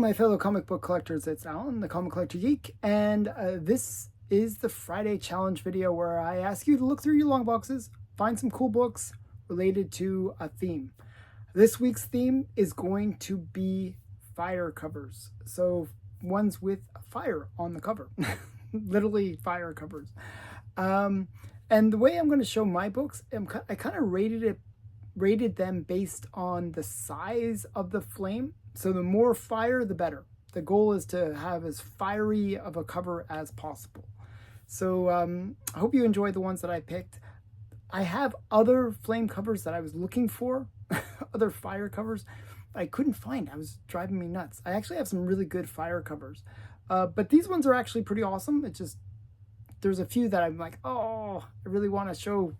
my fellow comic book collectors, it's Alan, the Comic Collector Geek, and this is the Friday challenge video where I ask you to look through your long boxes, find some cool books related to a theme. This week's theme is going to be fire covers, so ones with fire on the cover, literally fire covers. And the way I'm going to show my books, I kind of rated them based on the size of the flame. So the more fire, the better. The goal is to have as fiery of a cover as possible. So I hope you enjoyed the ones that I picked. I have other flame covers that I was looking for, other fire covers I couldn't find. I was driving me nuts. I actually have some really good fire covers. But these ones are actually pretty awesome. It's just, there's a few that I'm like, oh, I really want to show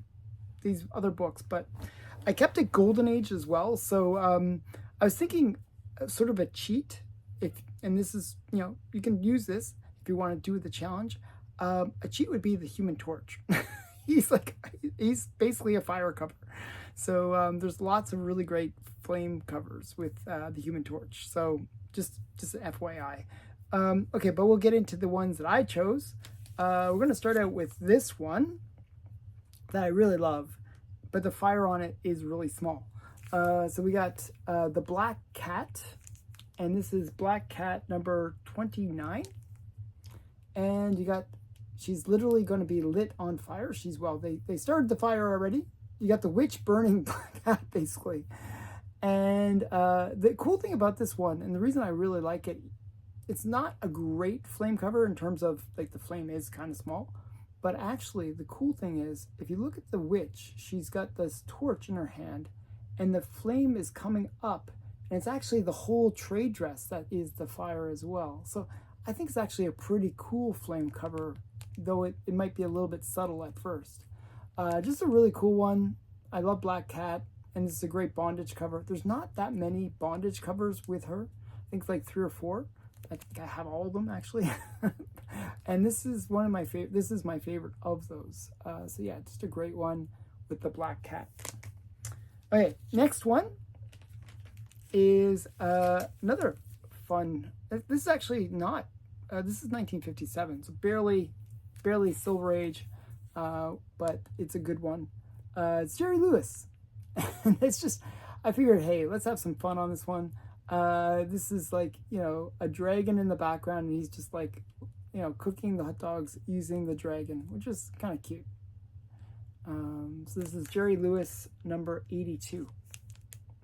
these other books. But I kept it Golden Age as well. So I was thinking sort of a cheat, and this is, you can use this if you want to do the challenge. A cheat would be the Human Torch. he's basically a fire cover. So there's lots of really great flame covers with the Human Torch. So just an FYI. Okay, but we'll get into the ones that I chose. We're going to start out with this one that I really love, but the fire on it is really small. So we got the Black Cat, and this is Black Cat number 29. And you got, she's literally going to be lit on fire. They started the fire already. You got the witch burning Black Cat, basically. And the cool thing about this one, and the reason I really like it, it's not a great flame cover in terms of, like, the flame is kind of small. But actually, the cool thing is, if you look at the witch, she's got this torch in her hand, and the flame is coming up, and it's actually the whole trade dress that is the fire as well. So I think it's actually a pretty cool flame cover, though it might be a little bit subtle at first. Just a really cool one. I love Black Cat, and this is a great bondage cover. There's not that many bondage covers with her. I think like 3 or 4. I think I have all of them, actually. And this is one of my favorite. This is my favorite of those. So yeah, just a great one with the Black Cat. Okay, next one is another fun. This is actually not. This is 1957, so barely Silver Age, but it's a good one. It's Jerry Lewis. And it's just, I figured, hey, let's have some fun on this one. This is like, a dragon in the background, and he's just like, cooking the hot dogs using the dragon, which is kind of cute. So this is Jerry Lewis number 82.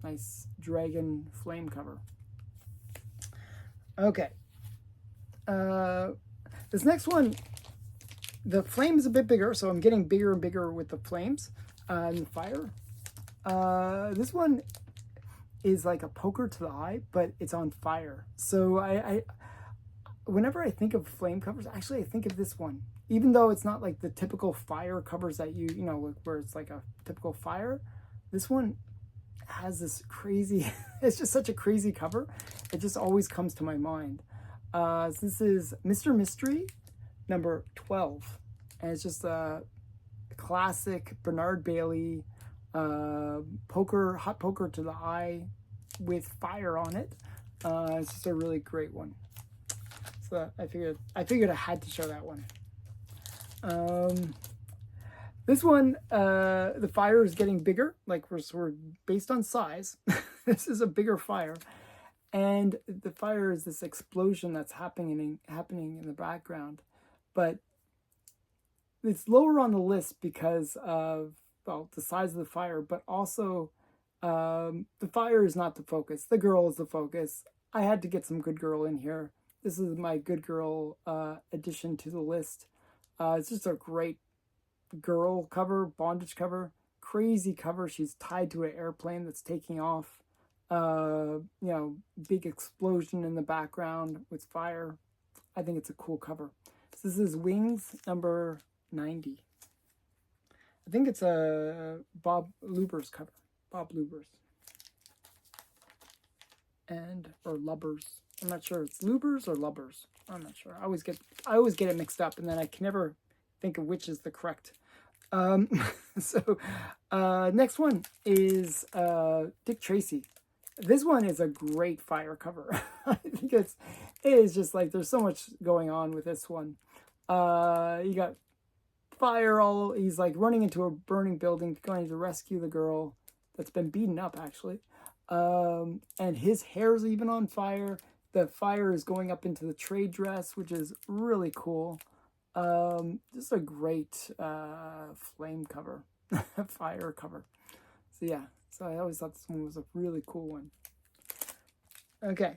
Nice dragon flame cover. Okay. This next one, the flame is a bit bigger, so I'm getting bigger and bigger with the flames and the fire. This one is like a poker to the eye, but it's on fire. So I whenever I think of flame covers, actually I think of this one. Even though it's not like the typical fire covers that where it's like a typical fire, this one has this crazy, it's just such a crazy cover. It just always comes to my mind. So this is Mr. Mystery number 12. And it's just a classic Bernard Bailey hot poker to the eye with fire on it. It's just a really great one. So I figured I had to show that one. This one, the fire is getting bigger. Like we're based on size. This is a bigger fire, and the fire is this explosion that's happening in the background, but it's lower on the list because of, well, the size of the fire, but also the fire is not the focus. The girl is the focus. I had to get some good girl in here. This is my good girl addition to the list. It's just a great girl cover, bondage cover, crazy cover. She's tied to an airplane that's taking off. Big explosion in the background with fire. I think it's a cool cover. So this is Wings number 90. I think it's a Bob Luber's cover. Bob Luber's. Or Lubbers. I'm not sure. It's Lubers or Lubbers. I'm not sure. I always get it mixed up, and then I can never think of which is the correct. So next one is Dick Tracy. This one is a great fire cover. I think it is just like there's so much going on with this one. You got fire all. He's like running into a burning building, going to rescue the girl that's been beaten up actually. And his hair's even on fire. The fire is going up into the trade dress, which is really cool. Just a great flame cover, fire cover. So yeah, so I always thought this one was a really cool one. Okay.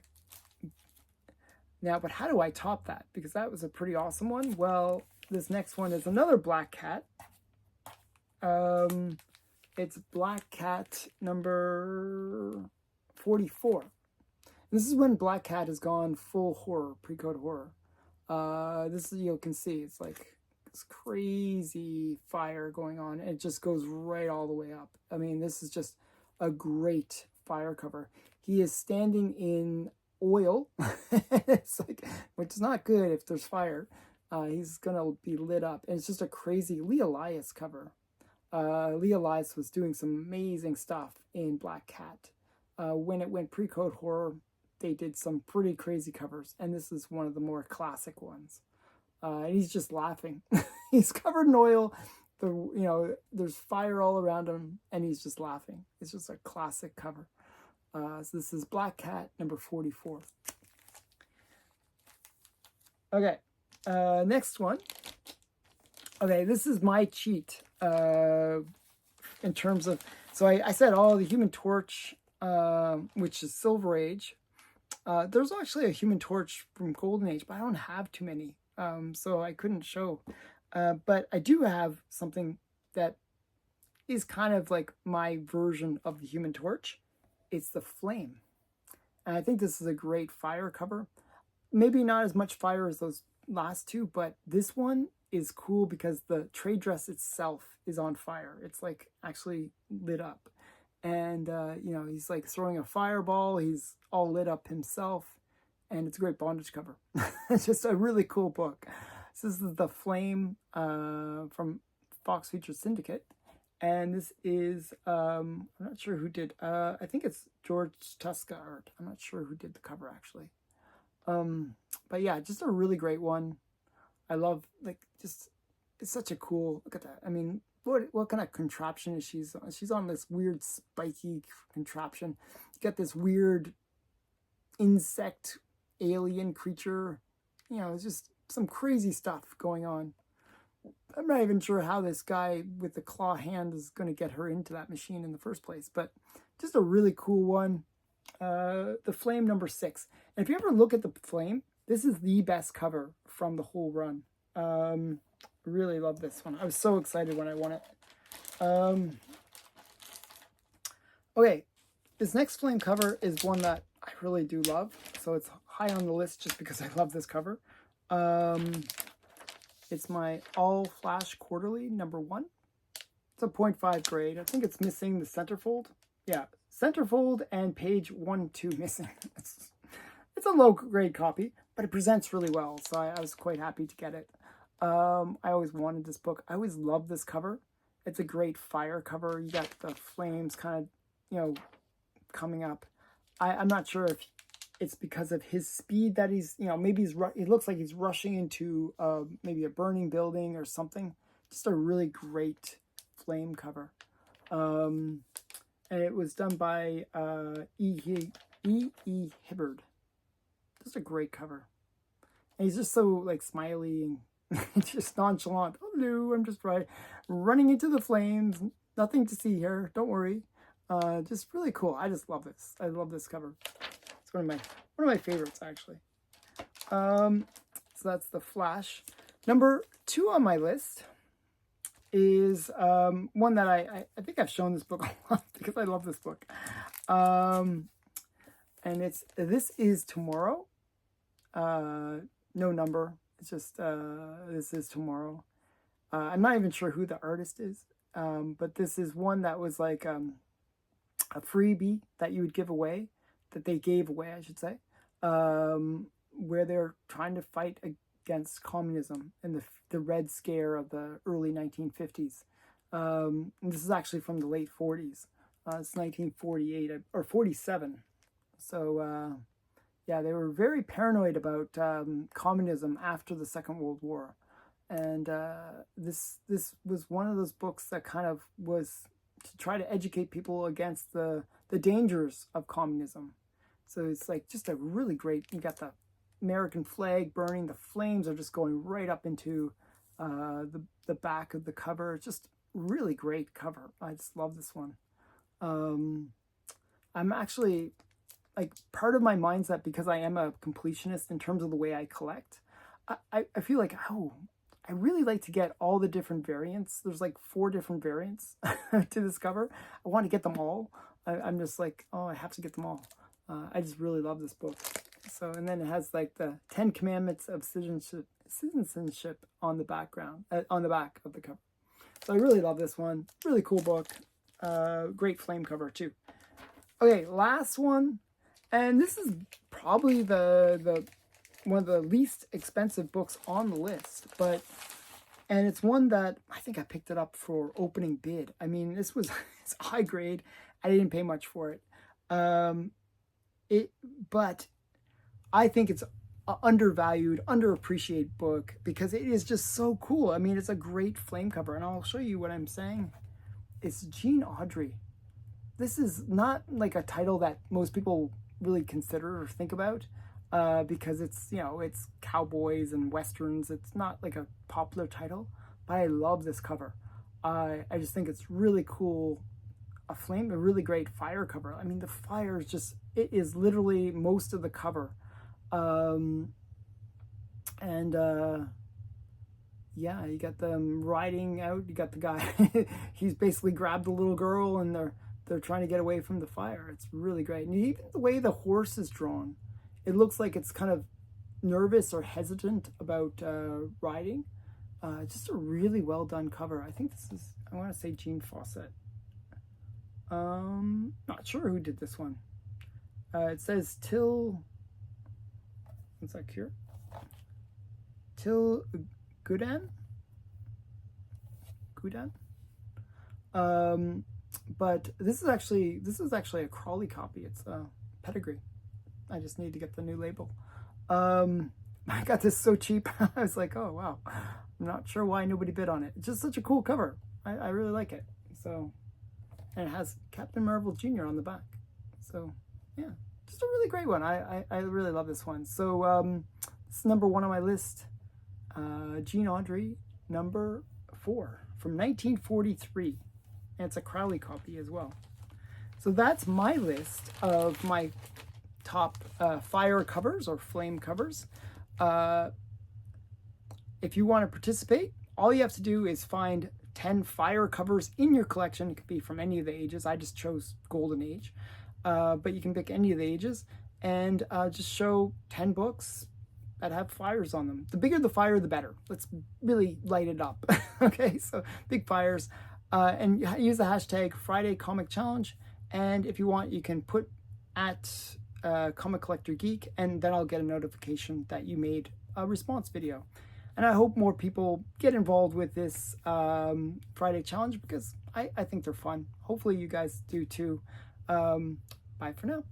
Now, but how do I top that? Because that was a pretty awesome one. Well, this next one is another Black Cat. It's Black Cat number 44. This is when Black Cat has gone full horror, pre-code horror. This is, you can see, it's like this crazy fire going on. And it just goes right all the way up. I mean, this is just a great fire cover. He is standing in oil. It's like, which is not good if there's fire. He's gonna be lit up. And it's just a crazy Lee Elias cover. Lee Elias was doing some amazing stuff in Black Cat. When it went pre-code horror, they did some pretty crazy covers, and this is one of the more classic ones. And he's just laughing. He's covered in oil. There's fire all around him, and he's just laughing. It's just a classic cover. So this is Black Cat number 44. Okay, next one. Okay, this is my cheat in terms of, so I said, the Human Torch, which is Silver Age. There's actually a Human Torch from Golden Age, but I don't have too many, so I couldn't show. But I do have something that is kind of like my version of the Human Torch. It's the Flame. And I think this is a great fire cover. Maybe not as much fire as those last two, but this one is cool because the trade dress itself is on fire. It's like actually lit up. And, he's like throwing a fireball. He's all lit up himself. And it's a great bondage cover. It's just a really cool book. So this is The Flame from Fox Features Syndicate. And this is, I'm not sure who did, I think it's George Tuska art. I'm not sure who did the cover actually. But yeah, just a really great one. I love, it's such a cool, look at that. I mean, what kind of contraption is she's on? She's on this weird spiky contraption. You got this weird insect alien creature. It's just some crazy stuff going on. I'm not even sure how this guy with the claw hand is going to get her into that machine in the first place, but just a really cool one. The Flame number 6. And if you ever look at the Flame, this is the best cover from the whole run. Really love this one. I was so excited when I won it. Okay, this next Flame cover is one that I really do love. So it's high on the list just because I love this cover. It's my All Flash Quarterly number 1. It's a 0.5 grade. I think it's missing the centerfold. Yeah, centerfold and page 1-2 missing. It's a low grade copy, but it presents really well. So I was quite happy to get it. I always wanted this book. I always loved this cover. It's a great fire cover. You got the flames kind of, coming up. I'm not sure if it's because of his speed that he's, maybe it looks like he's rushing into maybe a burning building or something. Just a really great flame cover. And it was done by E. Hibbard. Just a great cover. And he's just so smiley and just nonchalant. Oh no, I'm just running into the flames. Nothing to see here. Don't worry. Just really cool. I just love this. I love this cover. It's one of my favorites actually. So that's The Flash. Number 2 on my list is one that I think I've shown this book a lot because I love this book. And it's This Is Tomorrow. No number. It's just This Is Tomorrow. I'm not even sure who the artist is, but this is one that was like a freebie that you would give away, that they gave away, I should say, where they're trying to fight against communism and the Red Scare of the early 1950s. And this is actually from the late 40s. It's 1948 or 47. So yeah, they were very paranoid about communism after the Second World War, and this was one of those books that kind of was to try to educate people against the dangers of communism. So it's like just a really great. You got the American flag burning. The flames are just going right up into the back of the cover. Just really great cover. I just love this one. I'm actually like part of my mindset, because I am a completionist in terms of the way I collect. I feel like, oh, I really like to get all the different variants. There's like 4 different variants to this cover. I want to get them all. I'm just like, oh, I have to get them all. I just really love this book. So, and then it has like the 10 Commandments of Citizenship on the background, on the back of the cover. So I really love this one. Really cool book. Great flame cover too. Okay, last one. And this is probably the one of the least expensive books on the list, and it's one that I think I picked it up for opening bid. I mean, this was it's high grade. I didn't pay much for it. But I think it's an undervalued, underappreciated book because it is just so cool. I mean, it's a great flame cover, and I'll show you what I'm saying. It's Jean Autry. This is not like a title that most people really consider or think about because it's, you know, it's cowboys and westerns. It's not like a popular title, but I love this cover. I just think it's really cool. A really great fire cover. I mean, the fire is just, it is literally most of the cover. Yeah, you got them riding out. You got the guy, he's basically grabbed the little girl, and they're trying to get away from the fire. It's really great. And even the way the horse is drawn, it looks like it's kind of nervous or hesitant about riding. Just a really well done cover. I think this is, I want to say Jean Fawcett. Not sure who did this one. It says Till, what's that here? Till Gudan? But this is actually a Crawley copy. It's a pedigree. I just need to get the new label. I got this so cheap. I was like, oh wow. I'm not sure why nobody bid on it. It's just such a cool cover. I really like it. So, and it has Captain Marvel Jr. on the back. So yeah, just a really great one. I really love this one. So it's number 1 on my list. Jean Autry, number 4 from 1943. And it's a Crowley copy as well. So that's my list of my top fire covers or flame covers. If you want to participate, all you have to do is find 10 fire covers in your collection. It could be from any of the ages. I just chose Golden Age, but you can pick any of the ages and just show 10 books that have fires on them. The bigger the fire, the better. Let's really light it up. Okay, so big fires. And use the hashtag Friday Comic Challenge. And if you want, you can put at Comic Collector Geek, and then I'll get a notification that you made a response video. And I hope more people get involved with this Friday challenge because I think they're fun. Hopefully you guys do too. Bye for now.